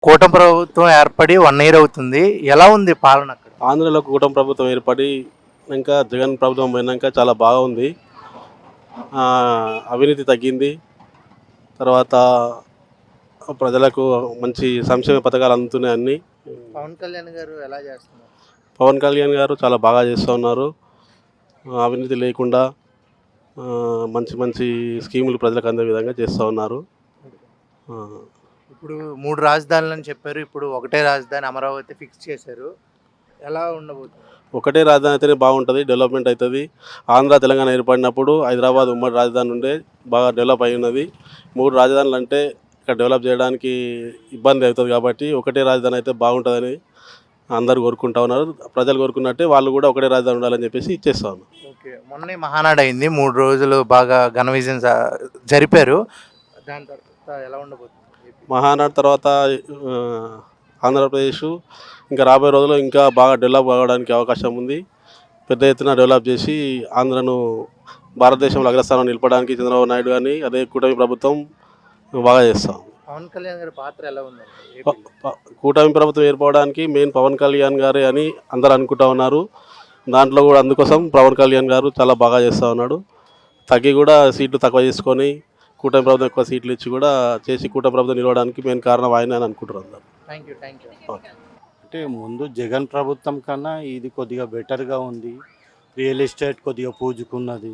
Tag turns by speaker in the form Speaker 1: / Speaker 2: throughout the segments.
Speaker 1: కూటమి ప్రభుత్వం ఏర్పడి 1 ఇయర్ అవుతుంది. ఎలా ఉంది పాలన అక్కడ?
Speaker 2: ఆంధ్రలో కూటమి ప్రభుత్వం ఏర్పడి ఇంకా జగన్ ప్రభుత్వం పోయినాక చాలా బాగా ఉంది. అవినీతి తగ్గింది. తర్వాత ప్రజలకు మంచి సంక్షేమ పథకాలు అందుతున్నాయి అన్నీ.
Speaker 1: పవన్ కళ్యాణ్ గారు ఎలా చేస్తున్నారు?
Speaker 2: పవన్ కళ్యాణ్ గారు చాలా బాగా చేస్తూ ఉన్నారు. అవినీతి లేకుండా మంచి మంచి స్కీములు ప్రజలకు అందే విధంగా చేస్తూ ఉన్నారు.
Speaker 1: ఇప్పుడు 3 రాజధానులని చెప్పారు. ఇప్పుడు ఒకటే రాజధాని అమరావతి ఫిక్స్ చేశారు. ఎలా ఉండబోతుంది?
Speaker 2: ఒకటే రాజధాని అయితేనే బాగుంటుంది, డెవలప్మెంట్ అవుతుంది. ఆంధ్ర తెలంగాణ ఏర్పడినప్పుడు హైదరాబాద్ ఉమ్మడి రాజధాని ఉండే బాగా డెవలప్ అయి ఉన్నది. 3 రాజధానులు అంటే ఇక్కడ డెవలప్ చేయడానికి ఇబ్బంది అవుతుంది. కాబట్టి ఒకటే రాజధాని అయితే బాగుంటుందని అందరూ కోరుకుంటా ఉన్నారు. ప్రజలు కోరుకున్నట్టే వాళ్ళు కూడా ఒకటే రాజధాని ఉండాలని చెప్పేసి ఇచ్చేస్తా ఉన్నారు.
Speaker 1: ఓకే, మొన్నే మహానాడు అయింది. 3 రోజులు బాగా ఘన విజయం జరిపారు. దాని తర్వాత ఎలా ఉండబోతుంది?
Speaker 2: మహానాడు తర్వాత ఆంధ్రప్రదేశ్ ఇంకా రాబోయే రోజుల్లో ఇంకా బాగా డెవలప్ కావడానికి అవకాశం ఉంది. పెద్ద ఎత్తున డెవలప్ చేసి ఆంధ్రను భారతదేశంలో అగ్రస్థానం నిలపడానికి చంద్రబాబు నాయుడు కానీ అదే కూటమి ప్రభుత్వం బాగా చేస్తాం.
Speaker 1: పవన్ కళ్యాణ్ గారి పాత్ర ఎలా ఉంది?
Speaker 2: కూటమి ప్రభుత్వం ఏర్పడడానికి మెయిన్ పవన్ కళ్యాణ్ గారే అని అందరూ అనుకుంటా ఉన్నారు. దాంట్లో కూడా అందుకోసం పవన్ కళ్యాణ్ గారు చాలా బాగా చేస్తూ ఉన్నాడు. తగ్గి కూడా సీట్లు తక్కువ చేసుకొని కూటమి ప్రభుత్వం ఎక్కువ సీట్లు ఇచ్చి కూడా చేసి కూటమి ప్రభుత్వం నిలవడానికి మెయిన్ కారణం ఆయన అని అనుకుంటారు అందరు.
Speaker 1: Thank you.
Speaker 3: అంటే ముందు జగన్ ప్రభుత్వం కన్నా ఇది కొద్దిగా బెటర్గా ఉంది. రియల్ ఎస్టేట్ కొద్దిగా పూజుకున్నది,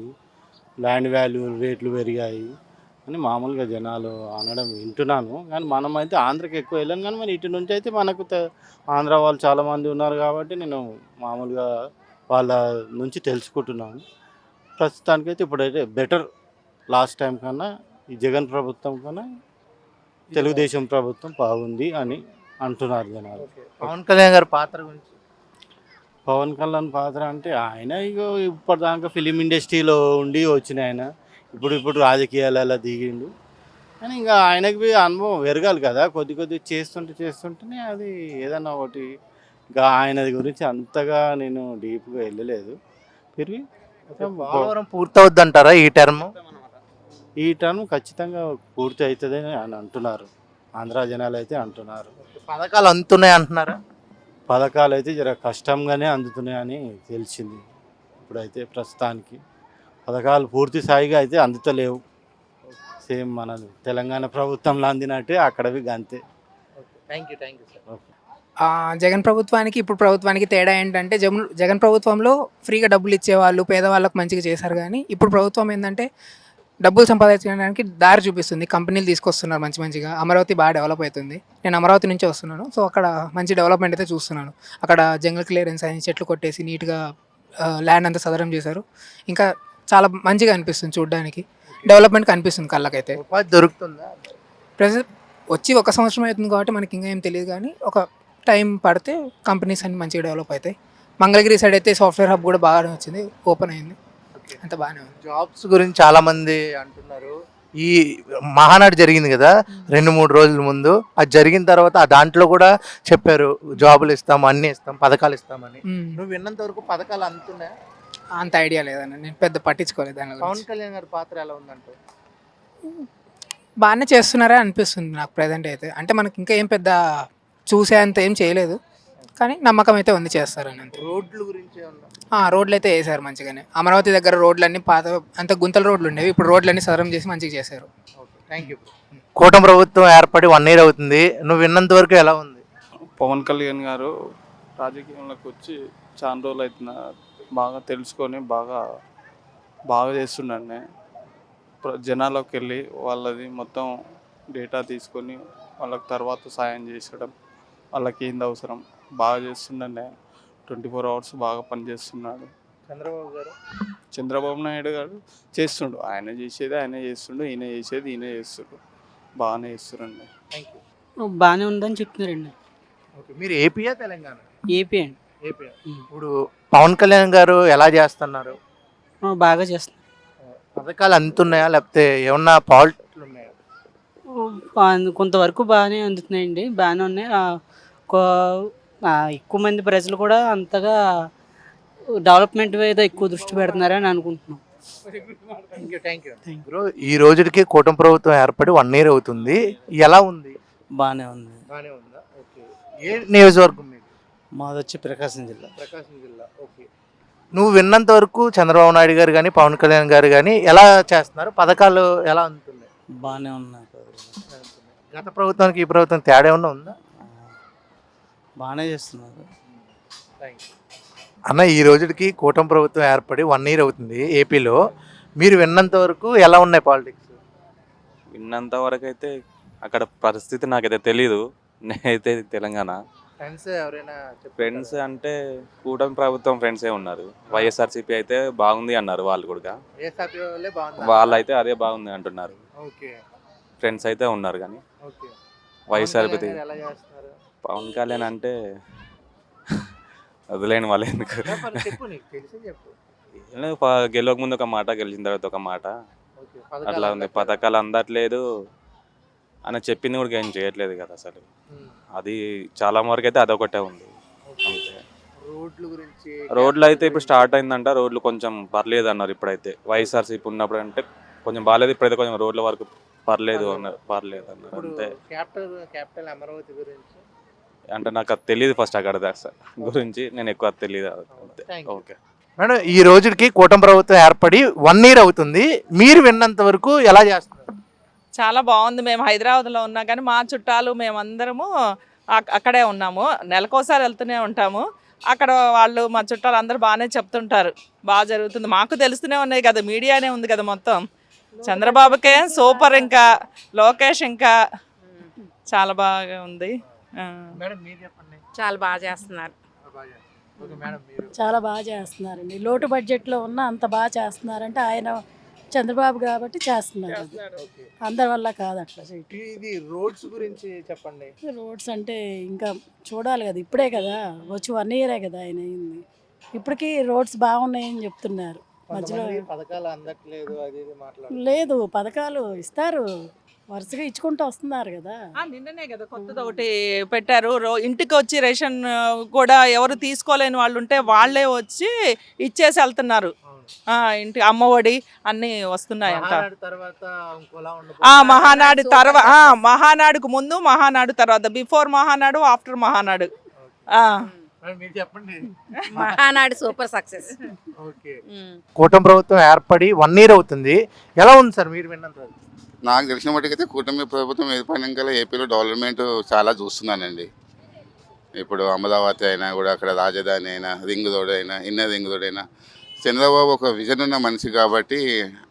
Speaker 3: ల్యాండ్ వాల్యూ రేట్లు పెరిగాయి అని మామూలుగా జనాలు అనడం వింటున్నాను. కానీ మనమైతే ఆంధ్రకి ఎక్కువ వెళ్ళాను. కానీ మరి ఇటు నుంచి అయితే మనకు ఆంధ్ర వాళ్ళు చాలామంది ఉన్నారు కాబట్టి నేను మామూలుగా వాళ్ళ నుంచి తెలుసుకుంటున్నాను. ప్రస్తుతానికైతే ఇప్పుడైతే బెటర్, లాస్ట్ టైం కన్నా ఈ జగన్ ప్రభుత్వం కన్నా తెలుగుదేశం ప్రభుత్వం బాగుంది అని అంటున్నారు జనాలు.
Speaker 1: పవన్ కళ్యాణ్ గారి పాత్ర గురించి?
Speaker 3: పవన్ కళ్యాణ్ పాత్ర అంటే ఆయన ఇప్పటిదాకా ఫిలిం ఇండస్ట్రీలో ఉండి వచ్చిన ఆయన ఇప్పుడు రాజకీయాలలో దిగిండు. కానీ ఇంకా ఆయనకి అనుభవం పెరగాలి కదా, కొద్ది చేస్తుంటేనే అది ఏదన్నా ఒకటి. ఇంకా ఆయన గురించి అంతగా నేను డీప్గా వెళ్ళలేదు. తిరిగి
Speaker 1: పోలవరం పూర్తవుద్ది అంటారా
Speaker 3: ఈ టర్మ్ ఖచ్చితంగా పూర్తి అవుతుందని అని అంటున్నారు. ఆంధ్ర జనాలు అయితే అంటున్నారు.
Speaker 1: పథకాలు అందుతున్నాయి అంటున్నారా?
Speaker 3: పథకాలు అయితే జర కష్టంగానే అందుతున్నాయని తెలిసింది. ఇప్పుడైతే ప్రస్తుతానికి పథకాలు పూర్తి స్థాయిగా అయితే అందుతలేవు. సేమ్ మన తెలంగాణ ప్రభుత్వంలో అందినట్టే అక్కడవి గంతే.
Speaker 1: Thank you sir.
Speaker 4: జగన్ ప్రభుత్వానికి ఇప్పుడు ప్రభుత్వానికి తేడా ఏంటంటే జగన్ ప్రభుత్వంలో ఫ్రీగా డబ్బులు ఇచ్చేవాళ్ళు, పేదవాళ్ళకు మంచిగా చేశారు. కానీ ఇప్పుడు ప్రభుత్వం ఏంటంటే డబ్బులు సంపాదించడానికి దారి చూపిస్తుంది. కంపెనీలు తీసుకొస్తున్నారు మంచిగా. అమరావతి బాగా డెవలప్ అవుతుంది. నేను అమరావతి నుంచే వస్తున్నాను. సో అక్కడ మంచి డెవలప్మెంట్ అయితే చూస్తున్నాను. అక్కడ జంగల్ క్లియరెన్స్ అని చెట్లు కొట్టేసి నీట్గా ల్యాండ్ అంతా సదరం చేశారు. ఇంకా చాలా మంచిగా అనిపిస్తుంది చూడడానికి. డెవలప్మెంట్ కనిపిస్తుంది కళ్ళకైతే.
Speaker 1: ఉపాధి దొరుకుతుందా?
Speaker 4: ప్రెసెంట్ వచ్చి 1 సంవత్సరం అవుతుంది కాబట్టి మనకి ఇంకా ఏం తెలియదు. కానీ ఒక టైం పడితే కంపెనీస్ అన్ని మంచిగా డెవలప్ అవుతాయి. మంగళగిరి సైడ్ అయితే సాఫ్ట్వేర్ హబ్ కూడా బాగానే వచ్చింది, ఓపెన్ అయింది, అంత బాగానే ఉంది.
Speaker 1: జాబ్స్ గురించి చాలా మంది అంటున్నారు. ఈ మహానాడు జరిగింది కదా 2-3 రోజుల ముందు, అది జరిగిన తర్వాత దాంట్లో కూడా చెప్పారు జాబులు ఇస్తాం, అన్ని ఇస్తాం, పథకాలు ఇస్తామని. నువ్వు విన్నంత వరకు పథకాలు అందుతున్నాయా?
Speaker 4: అంత ఐడియా లేదన్న, నేను పెద్ద పట్టించుకోలేదు. దాని
Speaker 1: పవన్ కళ్యాణ్ గారి పాత్ర ఎలా ఉందంటే
Speaker 4: బాగానే చేస్తున్నారే అనిపిస్తుంది నాకు ప్రజెంట్ అయితే. అంటే మనకి ఇంకా ఏం పెద్ద చూసేంత ఏం చేయలేదు, కానీ నమ్మకం అయితే ఉంది చేస్తారని అంతే.
Speaker 1: రోడ్ల గురించి
Speaker 4: రోడ్లు అయితే వేసారు మంచిగానే. అమరావతి దగ్గర రోడ్లన్నీ అంత గుంతల రోడ్లు ఉండేవి, ఇప్పుడు రోడ్లన్నీ సదరం చేసి మంచిగా చేశారు.
Speaker 1: Thank you. కూటమి ప్రభుత్వం ఏర్పడి 1 ఇయర్ అవుతుంది. నువ్వు విన్నంత వరకు ఎలా ఉంది?
Speaker 5: పవన్ కళ్యాణ్ గారు రాజకీయంలోకి వచ్చి చాలా రోజులు అవుతున్న, బాగా తెలుసుకొని బాగా చేస్తుండే. జనాల్లోకి వెళ్ళి వాళ్ళది మొత్తం డేటా తీసుకొని వాళ్ళకి తర్వాత సాయం చేసడం, వాళ్ళకి ఏంది అవసరం బాగా చేస్తుండే. 24 hours బాగా పనిచేస్తున్నాడు. చంద్రబాబు నాయుడు గారు చేస్తుండు, ఆయన చేసేది ఆయన చేస్తుండు, ఈయన చేసేది ఈయన చేస్తుండు, బాగానే చేస్తుండండి.
Speaker 6: బాగానే ఉందని చెప్తున్నారండి.
Speaker 1: మీరు ఏపీయా తెలంగాణ?
Speaker 6: ఏపీ అండి.
Speaker 1: ఏపీ. ఇప్పుడు పవన్ కళ్యాణ్ గారు ఎలా చేస్తున్నారు?
Speaker 6: బాగా చేస్తున్నారు.
Speaker 1: పథకాలు అందుతున్నాయా లేకపోతే ఏమన్నా ఫాల్ట్లు ఉన్నాయా?
Speaker 6: కొంతవరకు బాగానే అందుతున్నాయండి, బాగానే ఉన్నాయి. ఎక్కువ మంది ప్రజలు కూడా అంతగా డెవలప్మెంట్ మీద ఎక్కువ దృష్టి పెడుతున్నారని అనుకుంటున్నాం.
Speaker 1: ఈ రోజుకి కూటమి ప్రభుత్వం ఏర్పడి 1 ఇయర్ అవుతుంది. ఎలా ఉంది?
Speaker 7: బాగానే ఉంది.
Speaker 1: బాగానే ఉందా? ఓకే. ఏ నియోజకవర్గం మీకు?
Speaker 7: మాది వచ్చి ప్రకాశం జిల్లా.
Speaker 1: ప్రకాశం జిల్లా. ఓకే. నువ్వు విన్నంత వరకు చంద్రబాబు నాయుడు గారు కానీ పవన్ కళ్యాణ్ గారు కానీ ఎలా చేస్తున్నారు? పథకాలు ఎలా అందుతున్నాయి?
Speaker 7: బాగానే ఉన్నాయి.
Speaker 1: గత ప్రభుత్వానికి ఈ ప్రభుత్వం తేడా ఏమన్నా ఉందా?
Speaker 7: బాగానే చేస్తున్నారు.
Speaker 1: అన్న, ఈ రోజుకి కూటమి ప్రభుత్వం ఏర్పడి 1 ఇయర్ అవుతుంది ఏపీలో. మీరు విన్నంత వరకు ఎలా ఉన్నాయి పాలిటిక్స్?
Speaker 8: విన్నంత వరకు అయితే అక్కడ పరిస్థితి నాకైతే తెలీదు. నేనైతే తెలంగాణ
Speaker 1: ఫ్రెండ్స్ ఎవరైనా
Speaker 8: ఫ్రెండ్స్ అంటే కూటమి ప్రభుత్వం ఫ్రెండ్సే ఉన్నారు. వైఎస్ఆర్సీపీ అయితే బాగుంది అన్నారు వాళ్ళు కూడా. వాళ్ళైతే అదే బాగుంది అంటున్నారు.
Speaker 1: ఓకే.
Speaker 8: ఫ్రెండ్స్ అయితే ఉన్నారు కానీ
Speaker 1: ఓకే.
Speaker 8: వైఎస్ఆర్సీపీ
Speaker 1: ఎలా చేస్తున్నారు?
Speaker 8: పవన్ కళ్యాణ్ అంటే వదిలేని వాళ్ళు ఎందుకు.
Speaker 1: చెప్పు, నీకు తెలిసి చెప్పు.
Speaker 8: గెలవక ముందు ఒక మాట, గెలిచిన తర్వాత ఒక మాట,
Speaker 1: ఓకే.
Speaker 8: అట్లా ఉంది. పథకాలు అందట్లేదు అని చెప్పింది కూడా ఏం చేయట్లేదు కదా అసలు. అది చాలా వరకు అయితే అదొకటే ఉంది అంతే.
Speaker 1: రోడ్ల గురించి
Speaker 8: రోడ్లు అయితే ఇప్పుడు స్టార్ట్ అయిందంట. రోడ్లు కొంచెం పర్లేదు అన్నారు ఇప్పుడైతే. వైఎస్ఆర్సీపీ ఉన్నప్పుడు అంటే కొంచెం బాగాలేదు, ఇప్పుడైతే కొంచెం రోడ్ల వరకు పర్లేదు అన్నారు. అంతే.
Speaker 1: క్యాపిటల్ అమరావతి గురించి
Speaker 8: అంటే నాకు అది తెలియదు ఫస్ట్ అక్కడ గురించి నేను ఎక్కువ తెలియదు అంతే. ఓకే
Speaker 1: మేడం, ఈ రోజుకి కూటమి ప్రభుత్వం ఏర్పడి 1 ఇయర్ అవుతుంది. మీరు విన్నంత వరకు ఎలా చేస్తున్నారు?
Speaker 9: చాలా బాగుంది. మేము హైదరాబాద్లో ఉన్నా కానీ మా చుట్టాలు మేమందరము అక్కడే ఉన్నాము. నెలకోసారి వెళ్తూనే ఉంటాము. అక్కడ వాళ్ళు మా చుట్టాలు అందరూ బాగానే చెప్తుంటారు, బాగా జరుగుతుంది. మాకు తెలుస్తూనే ఉన్నాయి కదా, మీడియానే ఉంది కదా మొత్తం. చంద్రబాబుకే సూపర్, ఇంకా లోకేష్ ఇంకా చాలా బాగా ఉంది.
Speaker 10: చాలా బాగా చేస్తున్నారు.
Speaker 11: చాలా బాగా చేస్తున్నారండి. లోటు బడ్జెట్లో ఉన్న అంత బాగా చేస్తున్నారంటే ఆయన చంద్రబాబు కాబట్టి చేస్తున్నారు. అందరి వల్ల కాదు అట్లా చేయటం.
Speaker 1: ఇది రోడ్స్ గురించి చెప్పండి.
Speaker 11: రోడ్స్ అంటే ఇంకా చూడాలి కదా, ఇప్పుడే కదా వచ్చి 1 ఇయరే కదా ఆయన అయింది. ఇప్పటికీ రోడ్స్ బాగున్నాయని చెప్తున్నారు. మధ్యలో
Speaker 1: పథకాలు అందట్లేదు అది ఇది మాట్లాడు.
Speaker 11: లేదు, పథకాలు ఇస్తారు, వరుసగా ఇచ్చుకుంటూ వస్తున్నారు కదా.
Speaker 9: నిన్ననే కదా కొత్తది ఒకటి పెట్టారు. ఇంటికి వచ్చి రేషన్ కూడా ఎవరు తీసుకోలేని వాళ్ళు ఉంటే వాళ్ళే వచ్చి ఇచ్చేసి వెళ్తున్నారు. ఇంటి అమ్మఒడి అన్నీ వస్తున్నాయంట. మహానాడు తర్వాత, మహానాడుకు ముందు, మహానాడు తర్వాత, before Mahanadu, after Mahanadu.
Speaker 10: Mahanadu super success.
Speaker 1: కూటమి ప్రభుత్వం ఏర్పడి 1 ఇయర్ అవుతుంది. ఎలా ఉంది సార్ మీరు విన్నంత వరకు?
Speaker 12: నాకు తెలిసిన మట్టుకైతే కూటమి ప్రభుత్వం ఏర్పడినాక ఏపీలో డెవలప్మెంట్ చాలా చూస్తున్నానండి. ఇప్పుడు అమరావతి అయినా కూడా, అక్కడ రాజధాని అయినా, రింగ్ రోడ్ అయినా, ఇన్నర్ రింగ్ రోడ్ అయినా, చంద్రబాబు ఒక విజన్ ఉన్న మనిషి కాబట్టి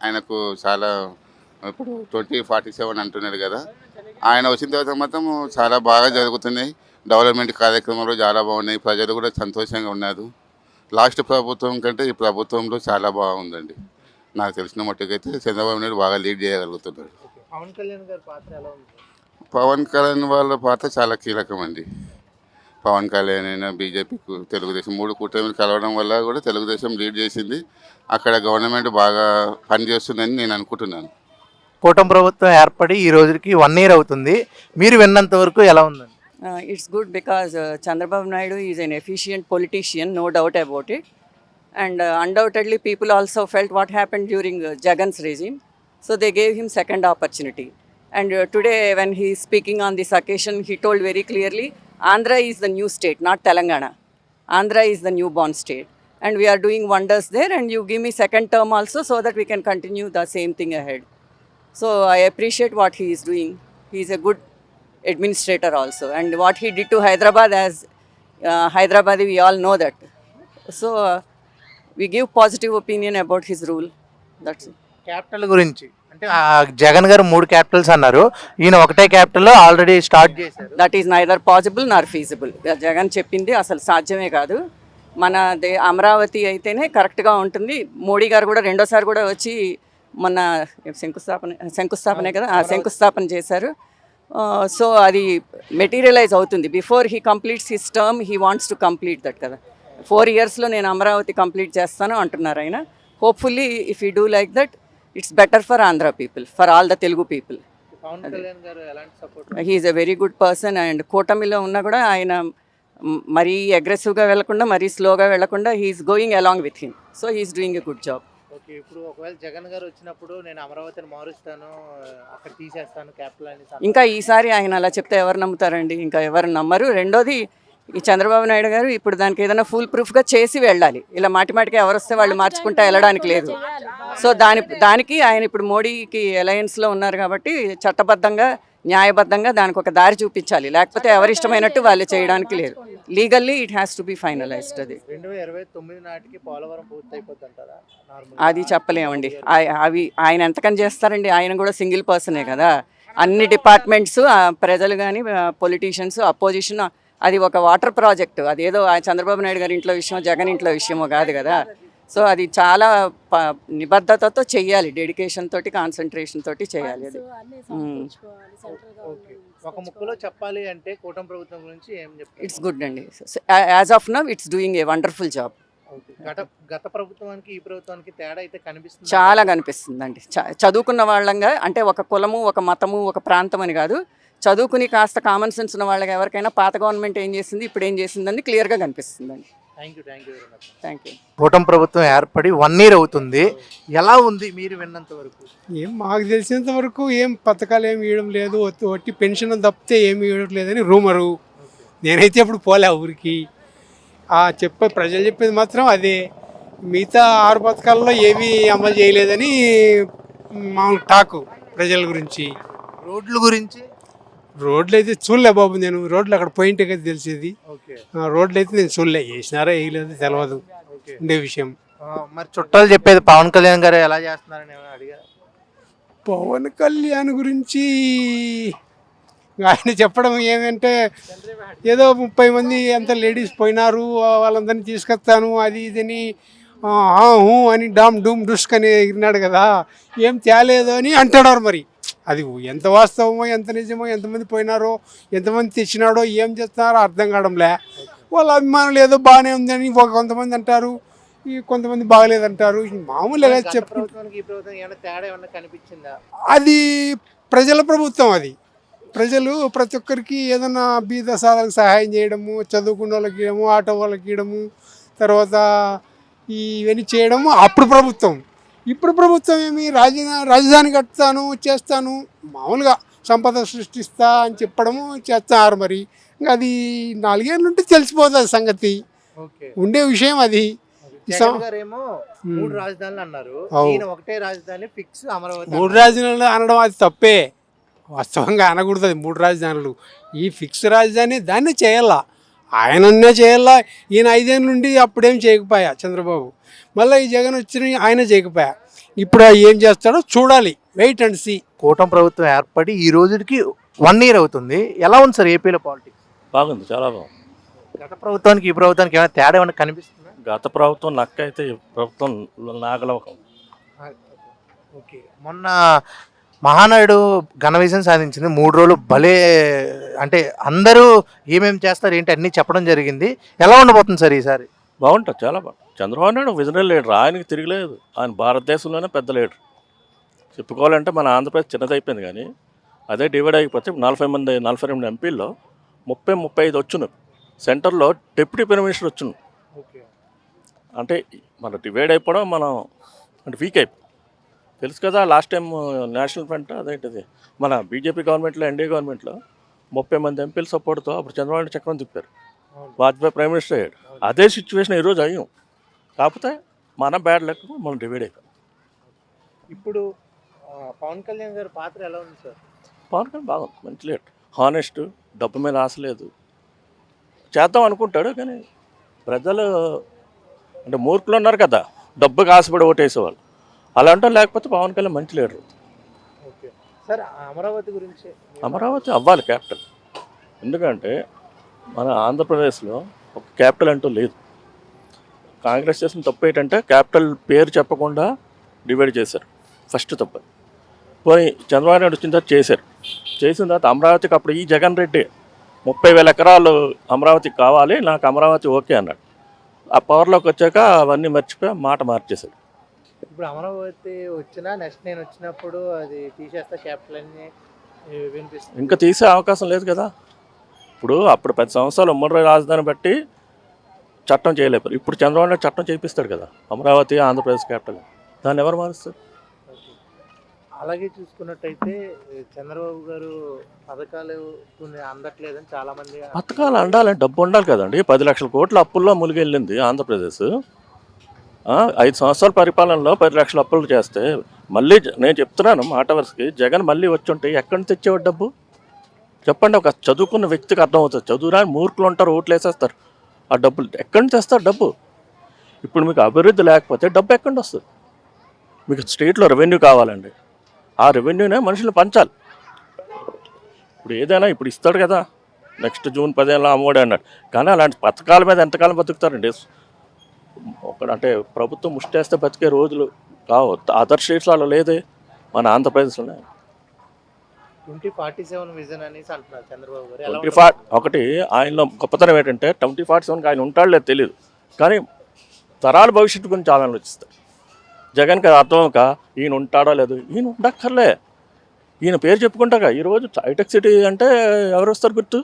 Speaker 12: ఆయనకు చాలా, ఇప్పుడు 2047 అంటున్నాడు కదా, ఆయన వచ్చిన తర్వాత మాత్రం చాలా బాగా జరుగుతున్నాయి. డెవలప్మెంట్ కార్యక్రమాలు చాలా బాగున్నాయి. ప్రజలు కూడా సంతోషంగా ఉన్నారు. లాస్ట్ ప్రభుత్వం కంటే ఈ ప్రభుత్వంలో చాలా బాగుందండి. నాకు తెలిసిన మట్టుకైతే చంద్రబాబు నాయుడు బాగా లీడ్ చేయగలుగుతున్నాడు.
Speaker 1: పవన్ కళ్యాణ్ గారి పాత్ర ఎలా ఉంది?
Speaker 12: పవన్ కళ్యాణ్ వాళ్ళ పాత్ర చాలా కీలకం అండి. పవన్ కళ్యాణ్ అయినా, బీజేపీకు, తెలుగుదేశం 3 కూటమిలు కలవడం వల్ల కూడా తెలుగుదేశం లీడ్ చేసింది. అక్కడ గవర్నమెంట్ బాగా పనిచేస్తుందని నేను అనుకుంటున్నాను.
Speaker 1: కూటమి ప్రభుత్వం ఏర్పడి ఈ రోజుకి 1 ఇయర్ అవుతుంది. మీరు విన్నంత వరకు ఎలా ఉందండి?
Speaker 6: It's good because Chandrababu Naidu is an efficient politician, no doubt about it. And undoubtedly people also felt what happened during Jagan's regime. So they gave him second opportunity. And today when he is speaking on this occasion, he told very clearly, Andhra is the new state, not Telangana. Andhra is the newborn state. And we are doing wonders there, and you give me second term also so that we can continue the same thing ahead. So I appreciate what he is doing. He is a good administrator also. And what he did to Hyderabad, as Hyderabadi, we all know that. So we give positive opinion about his rule. That's it.
Speaker 1: Capital గురించి అంటే జగన్ గారు 3 Capitals అన్నారు. ఈయన ఒకటే capital already start చేశారు.
Speaker 6: That is neither possible nor feasible. Jagan చెప్పింది అసలు సాధ్యమే కాదు. మన అమరావతి అయితేనే కరెక్ట్గా ఉంటుంది. మోడీ గారు కూడా రెండోసారి కూడా వచ్చి మొన్న శంకుస్థాపనే కదా, శంకుస్థాపన చేశారు. సో అది మెటీరియలైజ్ అవుతుంది. Before he completes his term, he wants to complete that కదా. 4 yearsలో నేను అమరావతి కంప్లీట్ చేస్తాను అంటున్నారు ఆయన. Hopefully if you do like that, it's better for Andhra people, for all the Telugu people. He is a very good person. And కూటమిలో ఉన్నా కూడా ఆయన మరీ అగ్రెసివ్గా వెళ్లకుండా, మరీ స్లోగా వెళ్లకుండా, he is going along with him. So he is doing a good job.
Speaker 1: Okay, ఇప్పుడు ఒకవేళ జగన్ గారు వచ్చినప్పుడు నేను అమరావతిని మారుస్తాను, అక్కడ తీసేస్తాను క్యాపిటల్ అని
Speaker 6: ఇంకా ఈసారి ఆయన అలా చెప్తే ఎవరు నమ్ముతారండి? ఇంకా ఎవరు నమ్మరు. రెండోది ఈ చంద్రబాబు నాయుడు గారు ఇప్పుడు దానికి ఏదైనా ఫుల్ ప్రూఫ్గా చేసి వెళ్ళాలి. ఇలా మాటిమాటికి ఎవరు వస్తే వాళ్ళు మార్చుకుంటా వెళ్ళడానికి లేదు. సో దానికి ఆయన ఇప్పుడు మోడీకి అలయన్స్లో ఉన్నారు కాబట్టి చట్టబద్ధంగా న్యాయబద్ధంగా దానికి ఒక దారి చూపించాలి. లేకపోతే ఎవరిష్టమైనట్టు వాళ్ళు చేయడానికి లేదు. Legally it has to be finalised. అది
Speaker 1: 2029 నాటికి పోలవరం పూర్తి అయిపోద్ది అంటారా?
Speaker 6: అది చెప్పలేమండి. అవి ఆయన ఎంతకని చేస్తారండి? ఆయన కూడా సింగిల్ పర్సనే కదా. అన్ని డిపార్ట్మెంట్స్, ప్రజలు కానీ, పొలిటీషియన్స్, అపోజిషన్, అది ఒక వాటర్ ప్రాజెక్టు. అదేదో చంద్రబాబు నాయుడు గారి ఇంట్లో విషయం, జగన్ ఇంట్లో విషయమో కాదు కదా. సో అది చాలా నిబద్ధతతో చెయ్యాలి, డెడికేషన్ తోటి, కాన్సన్ట్రేషన్ తోటి చేయాలి. అది
Speaker 1: ఒక ముక్కలో చెప్పాలి అంటే కూటమి ప్రభుత్వం గురించి ఏం చెప్తారు?
Speaker 6: ఇట్స్ గుడ్ అండి. As of now it's doing a wonderful job.
Speaker 1: గత ప్రభుత్వానికి ఈ ప్రభుత్వానికి తేడా అయితే కనిపిస్తుంది.
Speaker 6: చాలా కనిపిస్తుందండి. చదువుకున్న వాళ్ళంగా, అంటే ఒక కులము, ఒక మతము, ఒక ప్రాంతం అని కాదు, చదువుకుని కాస్త కామన్ సెన్స్ ఉన్న వాళ్ళకి ఎవరికైనా పాత గవర్నమెంట్ ఏం చేసింది, ఇప్పుడు ఏం చేసిందని క్లియర్గా కనిపిస్తుందండి.
Speaker 1: Thank you very much.
Speaker 6: Thank you.
Speaker 1: కూటమి ప్రభుత్వం ఏర్పడి 1 year అవుతుంది. ఎలా ఉంది మీరు విన్నంత వరకు?
Speaker 13: ఏం మాకు తెలిసినంత వరకు ఏం పథకాలు ఏమి ఇవ్వడం లేదు, ఒట్టి పెన్షన్ తప్పితే ఏమి ఇవ్వడం లేదని రూమరు. నేనైతే ఇప్పుడు పోలే ఊరికి. ప్రజలు చెప్పేది మాత్రం అదే. మిగతా 6 పథకాల్లో ఏమీ అమలు చేయలేదని మామూలు టాకు ప్రజల గురించి.
Speaker 1: రోడ్ల గురించి?
Speaker 13: రోడ్లు అయితే చూడలే బాబు, నేను రోడ్లు అక్కడ పోయింటే కదా తెలిసేది. రోడ్లు అయితే నేను చూడలే, వేసినారా వేయలేదు తెలియదు ఉండే విషయం.
Speaker 1: మరి చుట్టాలు చెప్పేది పవన్ కళ్యాణ్ గారు ఎలా చేస్తున్నారని అడిగారు?
Speaker 13: పవన్ కళ్యాణ్ గురించి ఆయన చెప్పడం ఏమంటే, ఏదో 30 మంది అంత లేడీస్ పోయినారు, వాళ్ళందరినీ తీసుకొస్తాను అది ఇదని అని డామ్ డూమ్ డుస్క్ అని ఎగిరినాడు కదా, ఏం తేలేదు అని అంటున్నారు. మరి అది ఎంత వాస్తవమో, ఎంత నిజమో, ఎంతమంది పోయినారో, ఎంతమంది తెచ్చినాడో, ఏం చేస్తున్నారో అర్థం కావడంలే. వాళ్ళ అభిమానులు ఏదో బాగానే ఉందని కొంతమంది అంటారు, కొంతమంది బాగలేదంటారు. మామూలుగా చెప్పు, అది ప్రజల ప్రభుత్వం. అది ప్రజలు ప్రతి ఒక్కరికి ఏదైనా బీద సాధనకు సహాయం చేయడము, చదువుకున్న వాళ్ళకి ఇవ్వడము, ఆటో వాళ్ళకి ఇవ్వడము, తర్వాత ఇవన్నీ చేయడము అప్పుడు ప్రభుత్వం. ఇప్పుడు ప్రభుత్వం ఏమి రాజధాని కట్టుతాను, చేస్తాను, మామూలుగా సంపద సృష్టిస్తా అని చెప్పడము చేస్తున్నారు. మరి ఇంకా అది 4 ఏళ్ళు ఉంటే తెలిసిపోతుంది సంగతి, ఉండే విషయం అది.
Speaker 1: 3 రాజధానులు అన్నారు, ఒకటే రాజధాని ఫిక్స్ అమరావతి.
Speaker 13: 3 రాజధానులు అనడం అది తప్పే, వాస్తవంగా అనకూడదు. 3 రాజధానులు ఈ ఫిక్స్ రాజధాని దాన్ని చేయాలా, ఆయనన్నే చేయాలా. ఈయన 5 ఏళ్ళ నుండి అప్పుడేం చేయకపోయా చంద్రబాబు, మళ్ళీ ఈ జగన్ వచ్చి ఆయన చేయకపోయా. ఇప్పుడు ఏం చేస్తాడో చూడాలి, వెయిట్ అండ్ సీ.
Speaker 1: కూటమి ప్రభుత్వం ఏర్పడి ఈ రోజుకి 1 year అవుతుంది. ఎలా ఉంది సార్ ఏపీలో పాలిటిక్స్?
Speaker 14: బాగుంది, చాలా బాగుంది.
Speaker 1: గత ప్రభుత్వానికి ఈ ప్రభుత్వానికి ఏమైనా తేడా ఏమైనా కనిపిస్తుందా?
Speaker 14: గత ప్రభుత్వం నక్కైతే ప్రభుత్వం నాగలవకం.
Speaker 1: ఓకే, మొన్న మహానాయుడు ఘన విజయం సాధించింది. 3 రోజులు భలే, అంటే అందరూ ఏమేమి చేస్తారు ఏంటి అన్నీ చెప్పడం జరిగింది. ఎలా ఉండబోతుంది సార్ ఈసారి?
Speaker 14: బాగుంటుంది, చాలా బాగుంటుంది. చంద్రబాబు నాయుడు విజనరీ లీడర్, ఆయనకి తిరగలేదు. ఆయన భారతదేశంలోనే పెద్ద లీడర్. చెప్పుకోవాలంటే మన ఆంధ్రప్రదేశ్ చిన్నదైపోయింది, కానీ అదే డివైడ్ అయిపోతే 42 ఎంపీల్లో 30-35 వచ్చును. సెంటర్లో డిప్యూటీ ప్రైమ్ మినిస్టర్ వచ్చును. అంటే మన డివైడ్ అయిపోవడం మనం అంటే వీక్ అయిపోయి తెలుసు కదా. లాస్ట్ టైం నేషనల్ ఫ్రంట్ అదేంటిది మన బీజేపీ గవర్నమెంట్లో, ఎన్డీఏ గవర్నమెంట్లో 30 మంది ఎంపీల సపోర్ట్తో అప్పుడు చంద్రబాబు నాయుడు చక్రం తిప్పారు, వాజ్పేయి ప్రైమ్ మినిస్టర్ అయ్యాడు. అదే సిచ్యువేషన్ ఈరోజు అయ్యాం. కాకపోతే మన బ్యాడ్ లెక్క మనం డివైడ్ అయిపోయాం.
Speaker 1: ఇప్పుడు పవన్ కళ్యాణ్ గారి పాత్ర ఎలా ఉంది సార్?
Speaker 14: పవన్ కళ్యాణ్ బాగుంది, మంచి లీడర్, హానెస్ట్, డబ్బు మీద ఆశ లేదు, చేద్దాం అనుకుంటాడు. కానీ ప్రజలు అంటే మూర్ఖులు ఉన్నారు కదా, డబ్బుకి ఆశపడి ఓటేసేవాళ్ళు, అలాంటి లేకపోతే పవన్ కళ్యాణ్ మంచి లీడర్.
Speaker 1: ఓకే సార్, అమరావతి గురించి?
Speaker 14: అమరావతి అవ్వాలి క్యాపిటల్. ఎందుకంటే మన ఆంధ్రప్రదేశ్లో ఒక క్యాపిటల్ అంటూ లేదు. కాంగ్రెస్ చేసిన తప్పు ఏంటంటే క్యాపిటల్ పేరు చెప్పకుండా డివైడ్ చేశారు, ఫస్ట్ తప్పు. పోయి చంద్రబాబు నాయుడు వచ్చిన తర్వాత చేసిన తర్వాత అమరావతికి అప్పుడు ఈ జగన్ రెడ్డి 30,000 ఎకరాలు అమరావతికి కావాలి, నాకు అమరావతి ఓకే అన్నాడు. ఆ పవర్లోకి వచ్చాక అవన్నీ మర్చిపోయి మాట మార్చేశాడు.
Speaker 1: ఇప్పుడు అమరావతి వచ్చినా నెక్స్ట్ నేను వచ్చినప్పుడు అది తీసేస్తా క్యాపిటల్ అని వినిపిస్తుంది.
Speaker 14: ఇంకా తీసే అవకాశం లేదు కదా. అప్పుడు 10 సంవత్సరాలు ఉమ్మడి రాజధాని బట్టి చట్టం చేయలేపారు. ఇప్పుడు చంద్రబాబు నాయుడు చట్టం చేపిస్తాడు కదా, అమరావతి ఆంధ్రప్రదేశ్ క్యాపిటల్. దాన్ని ఎవరు మారుస్తారు?
Speaker 1: అలాగే చూసుకున్నట్టయితే చంద్రబాబు గారు పథకాలు కొన్ని అందట్లేదని చాలా మంది
Speaker 14: పథకాలు అండాలంటే డబ్బు ఉండాలి కదండి. 10 లక్షల కోట్ల అప్పుల్లో మునిగెళ్ళింది ఆంధ్రప్రదేశ్. 5 సంవత్సరాల పరిపాలనలో 10 లక్షల అప్పులు చేస్తే మళ్ళీ నేను చెప్తున్నాను మాట వరుసకి, జగన్ మళ్ళీ వచ్చి ఉంటే ఎక్కడి నుంచి తెచ్చేవాడు డబ్బు చెప్పండి? ఒక చదువుకున్న వ్యక్తికి అర్థమవుతుంది. చదువురాని మూర్ఖులు ఉంటారు, ఓట్లు వేసేస్తారు. ఆ డబ్బులు ఎక్కడి నుంచి తెస్తారు డబ్బు? ఇప్పుడు మీకు అభివృద్ధి లేకపోతే డబ్బు ఎక్కడి నుంచి వస్తుంది? మీకు స్టేట్లో రెవెన్యూ కావాలండి, ఆ రెవెన్యూనే మనుషులు పంచాలి. ఇప్పుడు ఏదైనా ఇప్పుడు ఇస్తాడు కదా, నెక్స్ట్ జూన్ 15 అమ్మఒడి అన్నాడు. కానీ అలాంటి పథకాల మీద ఎంతకాలం బతుకుతారండి? అంటే ప్రభుత్వం ముష్టేస్తే బతికే రోజులు కావు. అదర్ స్టేట్స్ అలా లేదే, మన ఆంధ్రప్రదేశ్లోనే.
Speaker 1: 2047 విజన్ అనేసి అంటున్నారు చంద్రబాబు గారు. ఎలా
Speaker 14: 2040 ఒకటి ఆయనలో గొప్పతనం ఏంటంటే 2047కి ఆయన ఉంటాడు లేదు తెలియదు, కానీ తరాల భవిష్యత్తు గురించి చాలా ఆలోచిస్తారు. జగన్కి అది అర్థమవుక ఈయన ఉంటాడో లేదు, ఈయన ఉండక్కర్లే, ఈయన పేరు చెప్పుకుంటాగా. ఈరోజు హైటెక్ సిటీ అంటే ఎవరు వస్తారు గుర్తు?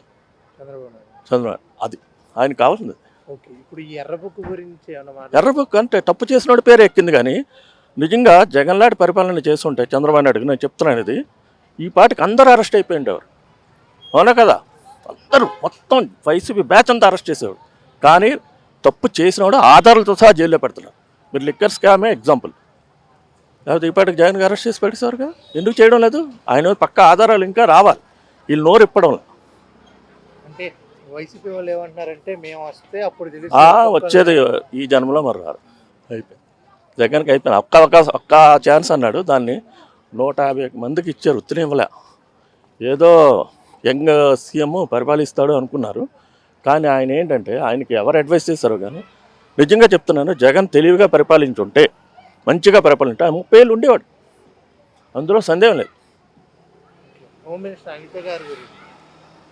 Speaker 1: చంద్రబాబు నాయుడు.
Speaker 14: చంద్రబాబు. అది ఆయన కావాల్సింది.
Speaker 1: ఓకే, ఇప్పుడు ఈ ఎర్ర బుక్ గురించి ఏమన్నా
Speaker 14: ఎర్రబుక్ అంటే తప్పు చేసినోడు పేరు ఎక్కింది, కానీ నిజంగా జగన్ లాంటి పరిపాలన చేస్తుంటే చంద్రబాబు నాయుడుకి నేను చెప్తున్నాను ఇది, ఈ పాటికి అందరూ అరెస్ట్ అయిపోయిండేవారు. అవునా కదా? అందరూ మొత్తం వైసీపీ బ్యాచ్ అంతా అరెస్ట్ చేసేవాడు. కానీ తప్పు చేసినవాడు ఆధారాలతో సహా జైల్లో పెడుతున్నారు. మీరు లిక్కర్ స్కామే ఎగ్జాంపుల్. లేకపోతే ఈ పాటికి జగన్ అరెస్ట్ చేసి పెట్టేశారు కదా, ఎందుకు చేయడం లేదు? ఆయన పక్క ఆధారాలు ఇంకా రావాలి, వీళ్ళు నోరు ఇప్పడం.
Speaker 1: అంటే వైసీపీ వాళ్ళు ఏమంటున్నారంటే మేము వస్తే అప్పుడు
Speaker 14: వచ్చేది ఈ జన్మలో మరి రారు, అయిపోయింది. జగన్కి అయిపోయింది. ఒక్క ఛాన్స్ అన్నాడు, దాన్ని 150 మందికి ఇచ్చారు, ఉత్తరం ఇవ్వలే. ఏదో యంగ్ సీఎం పరిపాలిస్తాడు అనుకున్నారు, కానీ ఆయన ఏంటంటే ఆయనకి ఎవరు అడ్వైస్ చేశారో కానీ నిజంగా చెప్తున్నాను, జగన్ తెలివిగా పరిపాలించుంటే, మంచిగా పరిపాలింటే 30 ఏళ్ళు ఉండేవాడు, అందులో సందేహం లేదు.
Speaker 1: హోమ్ మినిస్టర్ అనిత గారి గురించి.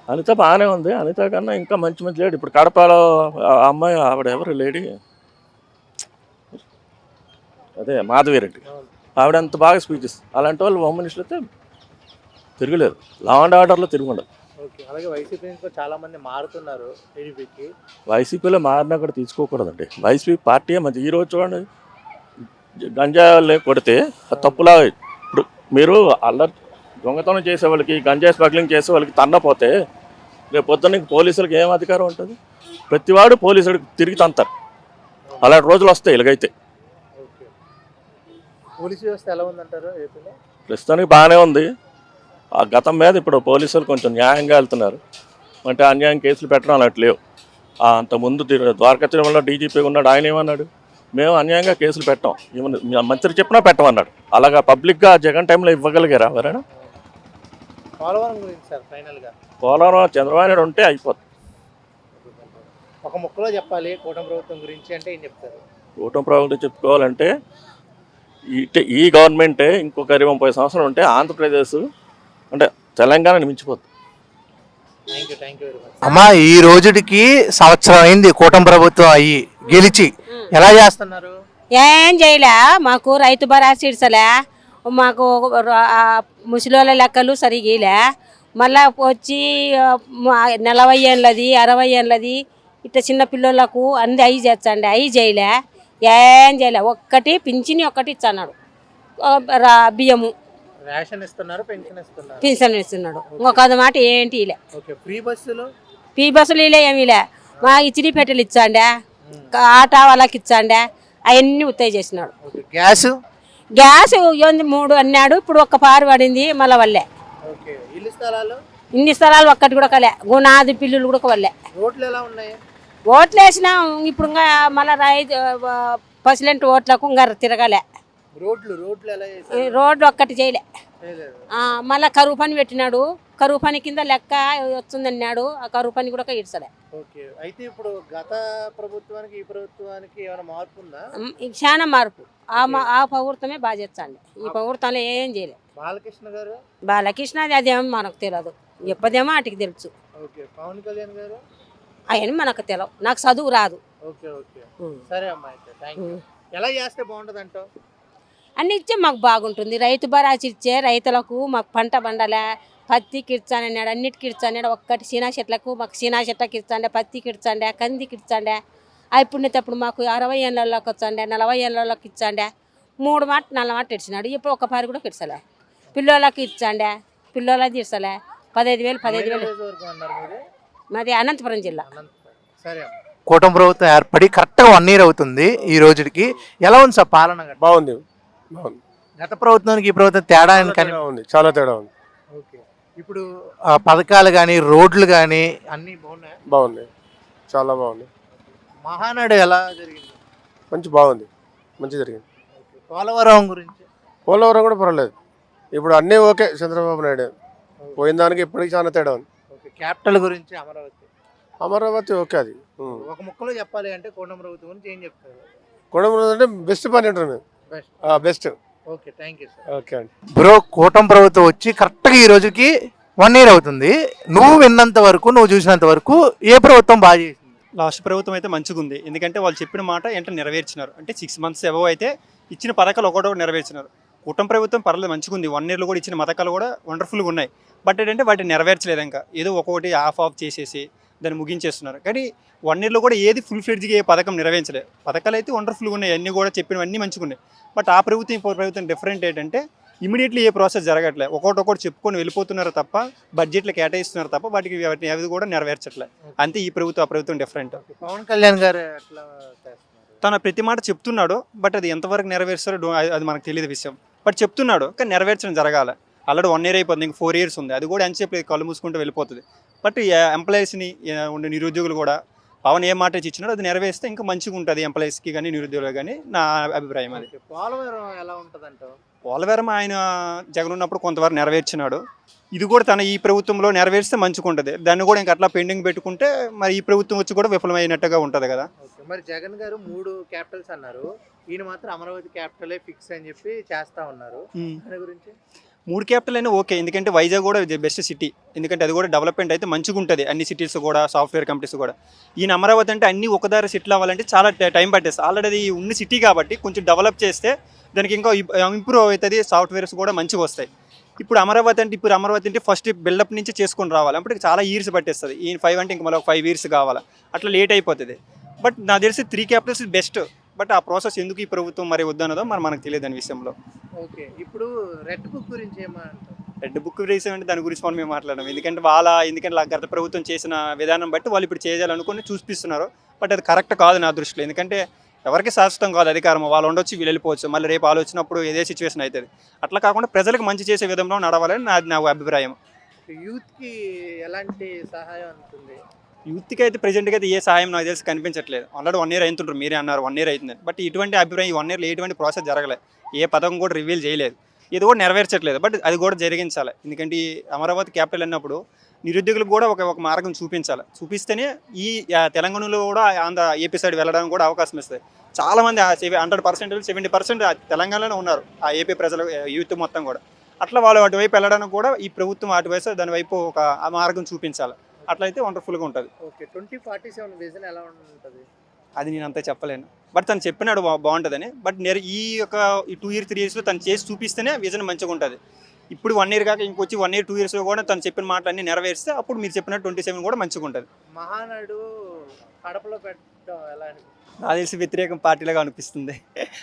Speaker 14: అనిత బాగానే ఉంది, అనిత కన్నా ఇంకా మంచి మంచి లేడీ. ఇప్పుడు కడపలో ఆ అమ్మాయి, ఆవిడ ఎవరు లేడీ, అదే మాధవిరెడ్డి, ఆవిడ అంత బాగా స్పీచెస్. అలాంటి వాళ్ళు హోమ్ మినిస్టర్ అయితే తిరగలేదు, లా అండ్ ఆర్డర్లో తిరుగుండదు.
Speaker 1: ఓకే, అలాగే వైసీపీ నుంచి కూడా చాలా మంది మారుతున్నారు టీడీపీకి.
Speaker 14: వైసీపీలో మారినా కూడా తీసుకోకూడదండి, వైసీపీ పార్టీ మంచి. ఈరోజు చూడండి, గంజాయి కొడితే తప్పులా. ఇప్పుడు మీరు అల్లరి దొంగతనం చేసే వాళ్ళకి, గంజాయి స్మగ్లింగ్ చేసే వాళ్ళకి తన్నపోతే రేపు పొద్దున్న పోలీసులకు ఏం అధికారం ఉంటుంది? ప్రతివాడు పోలీసుడికి తిరిగి తంతారు. అలాంటి రోజులు వస్తాయి ఇలాగైతే.
Speaker 1: ఓకే, పోలీసు వ్యవస్థ ఎలా ఉందంటారు ఏపీలో?
Speaker 14: ప్రస్తుతానికి బాగానే ఉంది. ఆ గతం మీద ఇప్పుడు పోలీసులు కొంచెం న్యాయంగా వెళ్తున్నారు, అంటే అన్యాయం కేసులు పెట్టడం అలాంటి లేవు. అంతకుముందు ద్వారకా తిరుమలలో డీజీపీ ఉన్నాడు, ఆయన ఏమన్నాడు? మేము అన్యాయంగా కేసులు పెట్టాం, ఏమన్నా మంత్రి చెప్పినా పెట్టమన్నాడు. అలాగా పబ్లిక్గా జగన్ టైంలో ఇవ్వగలిగారా ఎవరైనా?
Speaker 1: పోలవరం గురించి సార్ ఫైనల్గా.
Speaker 14: పోలవరం చంద్రబాబు నాయుడు ఉంటే అయిపోతుంది.
Speaker 1: ఒక ముక్కలో చెప్పాలి కూటమి ప్రభుత్వం గురించి అంటే ఏం చెప్తారు?
Speaker 14: కూటమి ప్రభుత్వం చెప్పుకోవాలంటే ఈ గవర్నమెంటే ఇంకొక 20-30 సంవత్సరాలు ఉంటే ఆంధ్రప్రదేశ్ అంటే తెలంగాణని మించిపోతుంది.
Speaker 1: Thank you very much. అమ్మా, ఈ రోజుకి సంవత్సరం అయింది కూటమి ప్రభుత్వం అయ్యి గెలిచి, ఎలా చేస్తున్నారు?
Speaker 10: ఏం చేయలే, మాకు రైతు భరోసా ఇడ్సలే, మాకు ముసలోళ్ళ లెక్కలు సరిగేలే. మళ్ళా వచ్చి 40 ఏళ్ళది 60 ఏళ్ళది ఇట్లా చిన్న పిల్లలకు అన్ని అవి చేస్తాండి, అవి చేయలే, ఏం చేయలే. ఒక్కటి పింఛని ఒక్కటి ఇచ్చన్నాడు, బియ్యము
Speaker 1: రేషన్ ఇస్తున్నారు,
Speaker 10: పెన్షన్ ఇస్తున్నాడు. ఇంకొక మాట ఏంటి ఇలా
Speaker 1: ఫ్రీ బస్సులు,
Speaker 10: ఇలా ఏమీ లే. మా ఇచ్చిడి పెట్టెలు ఇచ్చాండే, ఆటో వాళ్ళకి ఇచ్చాండే, అవన్నీ ఉత్తయ్య చేసినాడు. గ్యాస్ 3 అన్నాడు, ఇప్పుడు ఒక్క పారు పడింది మళ్ళీ వల్లే. ఇన్ని స్థలాలు ఒక్కటి కూడా కలే, గుణాది పిల్లులు కూడా వల్లే. ఓట్లు వేసినా ఇప్పుడు ఇంకా మళ్ళీ ప్రెసిడెంట్ ఓట్లకు ఇంకా తిరగలే. రోడ్లు ఒక్కటి చేయలే. మళ్ళీ కరువు పని పెట్టినాడు, కరువు పని కింద లెక్క వస్తుందన్నాడు, ఆ కరువు పని కూడా ఇడ్చలే.
Speaker 1: అయితే ఇప్పుడు గత ప్రభుత్వానికి ఈ ప్రభుత్వానికి ఏమైనా మార్పు ఉందా?
Speaker 10: చాలా మార్పు. ఆ ప్రభుత్వమే బాగా చేస్తాండి, ఈ ప్రభుత్వంలో ఏం చేయలే. బాలకృష్ణ అదేమో మనకు తెలియదు, చెప్పదేమో వాటికి తెలుసు.
Speaker 1: పవన్ కళ్యాణ్ గారు
Speaker 10: అవన్నీ మనకు తెలియదు, నాకు చదువు రాదు.
Speaker 1: సరే అమ్మా, అయితే థ్యాంక్ యూ. ఎలా చేస్తే బాగుంటుంది అంటావు?
Speaker 10: అన్ని ఇచ్చే మాకు బాగుంటుంది. రైతు భరోసా ఇచ్చే రైతులకు మాకు పంట పండలే, పత్తికి ఇచ్చానన్నాడు, అన్నిటికి ఇచ్చాడు. ఒక్కటి సీనా చెట్లకు మాకు సీనా చెట్లకి ఇచ్చాండే, పత్తికి ఇచ్చాండే, కందికి ఇచ్చాండే. ఇప్పుడు మాకు 60 ఏళ్ళకి వచ్చాండే, 40 ఏళ్ళకి ఇచ్చాండే. 3 మాట 4 మాట ఇచ్చినాడు. ఇప్పుడు ఒక్క పారి కూడా ఇచ్చలే. పిల్లోళ్ళకి ఇచ్చాండే, పిల్లోళ్ళకి ఇచ్చలే. 15,000
Speaker 1: వరకు అన్నారు మీరు?
Speaker 10: మాది అనంతపురం జిల్లా.
Speaker 1: సరే అమ్మ. కూటమి ప్రభుత్వం ఏర్పడి కరెక్ట్గా 1 year అవుతుంది ఈ రోజుకి. ఎలా ఉంది సార్ పాలన గట్రా?
Speaker 2: బాగుంది.
Speaker 1: గత ప్రభుత్వానికి ఈ ప్రభుత్వం తేడా అని కానీ
Speaker 2: ఉంది, చాలా తేడా ఉంది.
Speaker 1: ఓకే. ఇప్పుడు పథకాలు కానీ రోడ్లు కానీ అన్నీ బాగున్నాయి.
Speaker 2: బాగుంది, చాలా బాగుంది.
Speaker 1: మహానాడు ఎలా జరిగింది?
Speaker 2: బాగుంది, మంచి జరిగింది.
Speaker 1: పోలవరం గురించి
Speaker 2: పోలవరం కూడా పర్వాలేదు. ఇప్పుడు అన్నీ ఓకే. చంద్రబాబు నాయుడు పోయిన దానికి ఇప్పటికి చాలా తేడా ఉంది.
Speaker 1: ఓకే. క్యాపిటల్ గురించి
Speaker 2: అమరావతి ఓకే. అది
Speaker 1: ఒక ముక్కలో చెప్పాలి అంటే కూటమి ప్రభుత్వం గురించి ఏం చెప్తారు?
Speaker 2: కొడంగల్ అంటే బెస్ట్ పని అంటారు మేము. Best.
Speaker 1: Okay, thank you sir.
Speaker 2: Okay అండి.
Speaker 1: బ్రో, కూటమి ప్రభుత్వం వచ్చి కరెక్ట్గా ఈ రోజుకి 1 year అవుతుంది. నువ్వు విన్నంత వరకు, నువ్వు చూసినంత వరకు ఏ ప్రభుత్వం బాగా చేసింది?
Speaker 15: లాస్ట్ ప్రభుత్వం అయితే మంచిగా ఉంది. ఎందుకంటే వాళ్ళు చెప్పిన మాట ఏంటో నెరవేర్చినారు. అంటే 6 months అబవ్ అయితే ఇచ్చిన పథకాలు ఒకటొకటి నెరవేర్చినారు. కూటమి ప్రభుత్వం పర్లేదు మంచిగా ఉంది. 1 yearలో కూడా ఇచ్చిన పథకాలు కూడా వండర్ఫుల్గా ఉన్నాయి. బట్ ఏంటంటే వాటిని నెరవేర్చలేదు. ఇంకా ఏదో ఒక్కొక్కటి ఆఫ్ చేసేసి దాన్ని ముగించేస్తున్నారు. కానీ 1 yearలో కూడా ఏది ఫుల్ ఫ్లెడ్జ్గా ఏ పథకం నెరవేర్చలేదు. పథకాలు అయితే వండర్ఫుల్గా ఉన్నాయి, అన్నీ కూడా చెప్పినవన్నీ మంచిగా ఉన్నాయి. బట్ ఆ ప్రభుత్వం ఈ ప్రభుత్వం డిఫరెంట్ ఏంటంటే ఇమీడియట్లీ ఏ ప్రాసెస్ జరగట్లేదు. ఒక్కొక్కటి చెప్పుకొని వెళ్ళిపోతున్నారు తప్ప, బడ్జెట్లు కేటాయిస్తున్నారు తప్ప వాటికి అవి కూడా నెరవేర్చట్లేదు. అంతే ఈ ప్రభుత్వం ఆ ప్రభుత్వం డిఫరెంట్.
Speaker 1: పవన్ కళ్యాణ్ గారు ఎట్లా చేస్తున్నారు?
Speaker 15: తన ప్రతి మాట చెప్తున్నాడు, బట్ అది ఎంతవరకు నెరవేరుస్తారో అది మనకు తెలియదు విషయం. బట్ చెప్తున్నాడు, కానీ నెరవేర్చడం జరగాలి. ఆల్రెడీ 1 year అయిపోతుంది, ఇంక 4 years ఉంది. అది కూడా అని చెప్పి కళ్ళు మూసుకుంటూ వెళ్ళిపోతుంది. బట్ ఎంప్లాయీస్ని ఉండే నిరుద్యోగులు కూడా పవన్ ఏ మాట ఇచ్చినాడో అది నెరవేరిస్తే ఇంకా మంచిగా ఉంటుంది ఎంప్లాయీస్కి కానీ నిరుద్యోగులు కానీ, నా అభిప్రాయం అది.
Speaker 1: పోలవరం ఎలా ఉంటుంది అంటావు?
Speaker 15: పోలవరం ఆయన జగన్ ఉన్నప్పుడు కొంతవరకు నెరవేర్చినాడు. ఇది కూడా తన ఈ ప్రభుత్వంలో నెరవేరిస్తే మంచిగా ఉంటుంది. దాన్ని కూడా ఇంకా అట్లా పెండింగ్ పెట్టుకుంటే మరి ఈ ప్రభుత్వం వచ్చి కూడా విఫలమైనట్టుగా ఉంటుంది కదా.
Speaker 1: మరి జగన్ గారు 3 క్యాపిటల్స్ అన్నారు, ఈయన మాత్రం అమరావతి క్యాపిటలే ఫిక్స్ అని చెప్పి చేస్తా ఉన్నారు. దాని గురించి
Speaker 15: 3 క్యాపిటల్ అయినా ఓకే. ఎందుకంటే వైజాగ్ కూడా బెస్ట్ సిటీ. ఎందుకంటే అది కూడా డెవలప్మెంట్ అయితే మంచిగా ఉంటుంది. అన్ని సిటీస్ కూడా, సాఫ్ట్వేర్ కంపెనీస్ కూడా. ఈయన అమరావతి అంటే అన్ని ఒకదారి సెటిల్ అవ్వాలంటే చాలా టైం పట్టేస్తుంది. ఆల్రెడీ అది ఉన్న సిటీ కాబట్టి కొంచెం డెవలప్ చేస్తే దానికి ఇంకా ఇంప్రూవ్ అవుతుంది. సాఫ్ట్వేర్స్ కూడా మంచిగా వస్తాయి. ఇప్పుడు అమరావతి అంటే ఫస్ట్ బిల్డప్ నుంచి చేసుకొని రావాలి. అప్పుడు చాలా ఇయర్స్ పట్టేస్తుంది. ఈ 5 అంటే ఇంకా మళ్ళీ 5 years కావాలి. అట్లా లేట్ అయిపోతుంది. బట్ నాకు తెలిసి 3 క్యాపిటల్స్ బెస్ట్. బట్ ఆ ప్రాసెస్ ఎందుకు ఈ ప్రభుత్వం మరి వద్దన్నదో మరి మనకు తెలియదు దాని విషయంలో.
Speaker 1: ఓకే. ఇప్పుడు రెడ్ బుక్ గురించి ఏమంటారు?
Speaker 15: రెడ్ బుక్ రేస్ అంటే దాని గురించి మనం మేము మాట్లాడడం. ఎందుకంటే గత ప్రభుత్వం చేసిన విధానం బట్టి వాళ్ళు ఇప్పుడు చేయాలనుకుని చూపిస్తున్నారు. బట్ అది కరెక్ట్ కాదు నా దృష్టిలో. ఎందుకంటే ఎవరికి శాశ్వతం కాదు అధికారం. వాళ్ళు ఉండొచ్చు, వీళ్ళు వెళ్ళిపోవచ్చు. మళ్ళీ రేపు ఆలోచనప్పుడు ఇదే సిచ్యువేషన్ అవుతుంది. అట్లా కాకుండా ప్రజలకు మంచి చేసే విధంలో నడవాలని నా అభిప్రాయం.
Speaker 1: యూత్కి ఎలాంటి సహాయం అందుతుంది?
Speaker 15: యూత్కి అయితే ప్రెజెంట్గా అయితే ఏ సహాయం నాకు తెలిసి కనిపించట్లేదు. ఆల్రెడీ 1 year అవుతుంటారు, మీరే అన్నారు 1 year అవుతుంది. బట్ ఇటువంటి అభిప్రాయం ఈ 1 yearలో ఎటువంటి ప్రాసెస్ జరగలేదు. ఏ పథకం కూడా రివీల్ చేయలేదు. ఇది కూడా నెరవేర్చట్లేదు. బట్ అది కూడా జరిగించాలి. ఎందుకంటే ఈ అమరావతి క్యాపిటల్ అన్నప్పుడు నిరుద్యోగులకు కూడా ఒక మార్గం చూపించాలి. చూపిస్తేనే ఈ తెలంగాణలో కూడా ఏపీ సైడ్ వెళ్ళడానికి కూడా అవకాశం ఇస్తుంది. చాలామంది 100% 70% తెలంగాణలోనే ఉన్నారు ఆ ఏపీ ప్రజలు, యూత్ మొత్తం కూడా. అట్లా వాళ్ళు అటువైపు వెళ్ళడానికి కూడా ఈ ప్రభుత్వం అటువైపు దానివైపు ఒక మార్గం చూపించాలి. అట్లయితే వండర్ఫుల్గా ఉంటుంది.
Speaker 1: ఓకే. 2047 విజన్ ఎలా ఉంటుంది?
Speaker 15: అది నేను అంతా చెప్పలేను. బట్ తను చెప్పినాడు బాగుంటుందని. బట్ ఈ 2 years 3 yearsలో తను చేసి చూపిస్తేనే విజన్ మంచిగా ఉంటుంది. ఇప్పుడు 1 year కాక ఇంకొచ్చి 1 year 2 yearsలో కూడా తను చెప్పిన మాటలన్నీ నెరవేరిస్తే అప్పుడు మీరు చెప్పినట్టు 27 కూడా మంచిగా ఉంటుంది.
Speaker 1: మహానాడు కడపలో పెట్టడం ఎలా అనిపిస్తుంది?
Speaker 15: నాకు తెలిసి వ్యతిరేకం పార్టీలాగా అనిపిస్తుంది.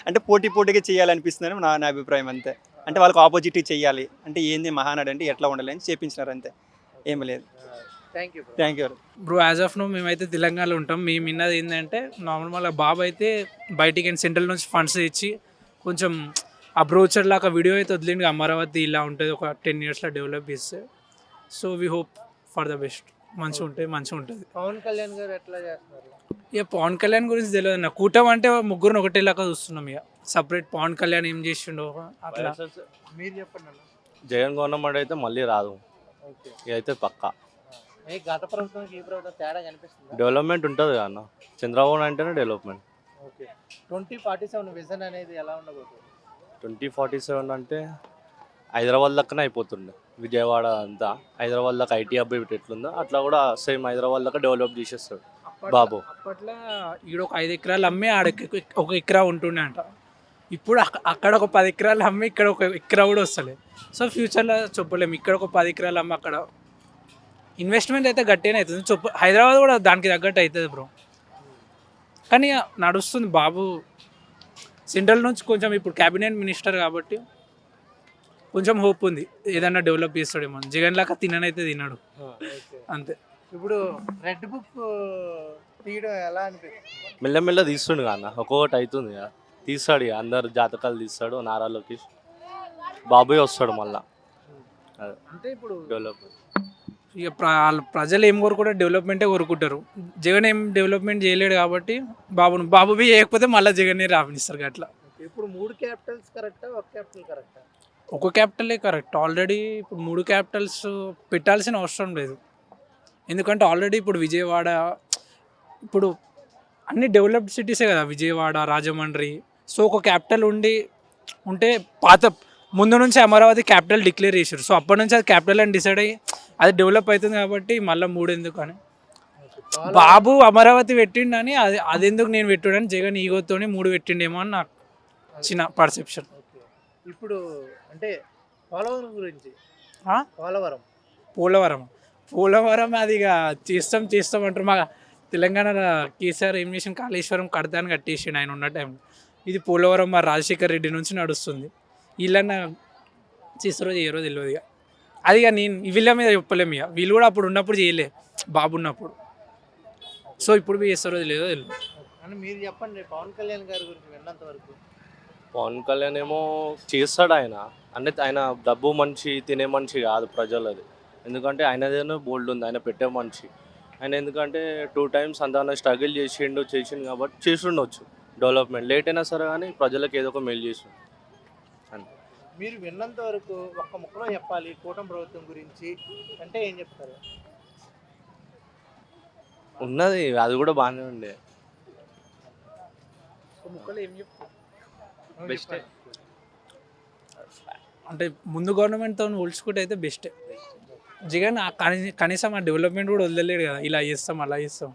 Speaker 15: అంటే పోటీగా చేయాలనిపిస్తుందని నా అభిప్రాయం అంతే. అంటే వాళ్ళకి ఆపోజిట్ చేయాలి అంటే ఏంది మహానాడు అంటే ఎట్లా ఉండాలి అని చేపించినారు అంతే, ఏమి లేదు. Thank you
Speaker 4: bro. As of now మేమైతే తెలంగాణలో ఉంటాం. మేము విన్నది ఏంటంటే నార్మల్గా బాబు అయితే బయటికి సెంట్రల్ నుంచి ఫండ్స్ ఇచ్చి కొంచెం అబ్రోచర్ లాగా వీడియో అయితే వదిలింది. అమరావతి ఇలా ఉంటుంది, ఒక 10 yearsలో డెవలప్ చేస్తే. So we hope for the best. మంచిగా ఉంటుంది.
Speaker 1: పవన్ కళ్యాణ్ గారు ఎట్లా చేస్తున్నారు?
Speaker 4: ఇక పవన్ కళ్యాణ్ గురించి తెలియదు నా. కూటమి అంటే ముగ్గురు ఒకటేలాగా చూస్తున్నాం. ఇక సపరేట్ పవన్ కళ్యాణ్ ఏం చేసిండో అట్లా.
Speaker 1: మీరు చెప్పండి.
Speaker 2: జగన్ గవర్నమెంట్ అయితే మళ్ళీ రాదు. ఇదైతే పక్కా.
Speaker 1: గత ప్రభుత్వానికి ఈ ప్రభుత్వం తేడా కనిపిస్తుంది?
Speaker 2: డెవలప్మెంట్ ఉంటుంది అన్న. చంద్రబాబు అంటేనే డెవలప్మెంట్.
Speaker 1: ఓకే. 2047 విజన్ అనేది ఎలా ఉండబోతుంది?
Speaker 2: 2047 అంటే హైదరాబాద్ లెక్కనే అయిపోతుండే. విజయవాడ అంతా హైదరాబాద్ లెక్క ఐటీ హబ్ ఎట్లుందో అట్లా కూడా సేమ్ హైదరాబాద్ లెక్క డెవలప్ చేసేస్తాడు బాబు.
Speaker 4: అప్పట్లో ఈడ ఒక 5 ఎకరాలు అమ్మి ఆడ 1 ఎకరా ఉంటుండే అంట. ఇప్పుడు అక్కడ ఒక 10 ఎకరాలు అమ్మి ఇక్కడ 1 ఎకరా కూడా వస్తలేదు. సో ఫ్యూచర్లో చెప్పలేము. ఇక్కడ ఒక 10 ఎకరాలు అమ్మి అక్కడ ఇన్వెస్ట్మెంట్ అయితే గట్టిగానే అవుతుంది. హైదరాబాద్ కూడా దానికి తగ్గట్టు అవుతుంది బ్రో. కానీ నడుస్తుంది బాబు. సెంట్రల్ నుంచి కొంచెం ఇప్పుడు క్యాబినెట్ మినిస్టర్ కాబట్టి కొంచెం హోప్ ఉంది, ఏదన్నా డెవలప్ చేస్తాడేమో. జగన్ లాగా తిననైతే తిన్నాడు అంతే.
Speaker 1: ఇప్పుడు రెడ్ బుక్ తీయడం ఎలా అనిపిస్తుంది?
Speaker 7: మెల్లమెల్ల తీస్తుండు అన్న, ఒక్కొక్కటి అవుతుంది కదా, తీస్తాడు ఇక. అందరు జాతకాలు తీస్తాడు, నారా లోకేష్ బాబుయ్ వస్తాడు మళ్ళా.
Speaker 4: అంటే ఇప్పుడు
Speaker 7: డెవలప్మెంట్
Speaker 4: ఇక ప్రజలు ఏం కోరుకుంటారు, డెవలప్మెంటే కోరుకుంటారు. జగన్ ఏం డెవలప్మెంట్ చేయలేడు కాబట్టి బాబువి చేయకపోతే మళ్ళీ జగన్నే రావనిస్తారు అట్లా.
Speaker 1: ఇప్పుడు 3 క్యాపిటల్స్ కరెక్టా, ఒక క్యాపిటల్ కరెక్టా?
Speaker 4: ఒక క్యాపిటలే కరెక్ట్. ఆల్రెడీ ఇప్పుడు 3 క్యాపిటల్స్ పెట్టాల్సిన అవసరం లేదు. ఎందుకంటే ఆల్రెడీ ఇప్పుడు విజయవాడ, ఇప్పుడు అన్ని డెవలప్డ్ సిటీసే కదా విజయవాడ, రాజమండ్రి. సో ఒక క్యాపిటల్ ఉంటే ముందు నుంచి అమరావతి క్యాపిటల్ డిక్లేర్ చేశారు. సో అప్పటి నుంచి అది క్యాపిటల్ అని డిసైడ్ అయ్యి అది డెవలప్ అవుతుంది కాబట్టి మళ్ళీ 3 ఎందుకు అని. బాబు అమరావతి పెట్టిండని అది ఎందుకు నేను పెట్టుడని జగన్ ఈగోతోని 3 పెట్టిండేమో అని నాకు చిన్న పర్సెప్షన్.
Speaker 1: ఇప్పుడు అంటే పోలవరం గురించి,
Speaker 4: పోలవరం అది ఇక చేస్తాం అంటారు. మా తెలంగాణ కేసీఆర్ ఏం చేసిన, కాళేశ్వరం కడతాను కట్టేసిండు ఆయన ఉన్న టైంలో. ఇది పోలవరం మా రాజశేఖర్ రెడ్డి నుంచి నడుస్తుంది. వీళ్ళన్న చేస్తారో చేయరో తెలియదు ఇక. అది ఇక నేను వీళ్ళ మీద చెప్పలేము ఇక. వీళ్ళు కూడా అప్పుడు ఉన్నప్పుడు చేయలే, బాబు ఉన్నప్పుడు. సో ఇప్పుడు చేస్తారో తెలియదో తెలియదు.
Speaker 1: అని మీరు చెప్పండి, పవన్ కళ్యాణ్ గారి గురించి విన్నంత వరకు.
Speaker 7: పవన్ కళ్యాణ్ ఏమో చేస్తాడు ఆయన, అంటే ఆయన డబ్బు మనిషి, తినే మనిషి కాదు ప్రజలది. ఎందుకంటే ఆయనదేనో బోల్డ్ ఉంది, ఆయన పెట్టే మనిషి ఆయన. ఎందుకంటే 2 times అంత స్ట్రగుల్ చేసిండు కాబట్టి చేసిండొచ్చు డెవలప్మెంట్. లేట్ అయినా సరే కానీ ప్రజలకు ఏదో ఒక మేలు చేసిండు అంతే.
Speaker 1: మీరు విన్నంత వరకు ఒక్క ముక్కలో చెప్పాలి కూటమి ప్రభుత్వం గురించి అంటే ఏం చెప్తారు?
Speaker 7: ఉన్నది అది కూడా బాగానే ఉండే.
Speaker 1: ఒక ముక్కలో ఏం చెప్తారు?
Speaker 7: బెస్టే.
Speaker 4: అంటే ముందు గవర్నమెంట్తో పోల్చుకుంటే అయితే బెస్టే. జగన్ కనీసం ఆ డెవలప్మెంట్ కూడా వదలలేడు కదా, ఇలా చేస్తాం అలా చేస్తాం.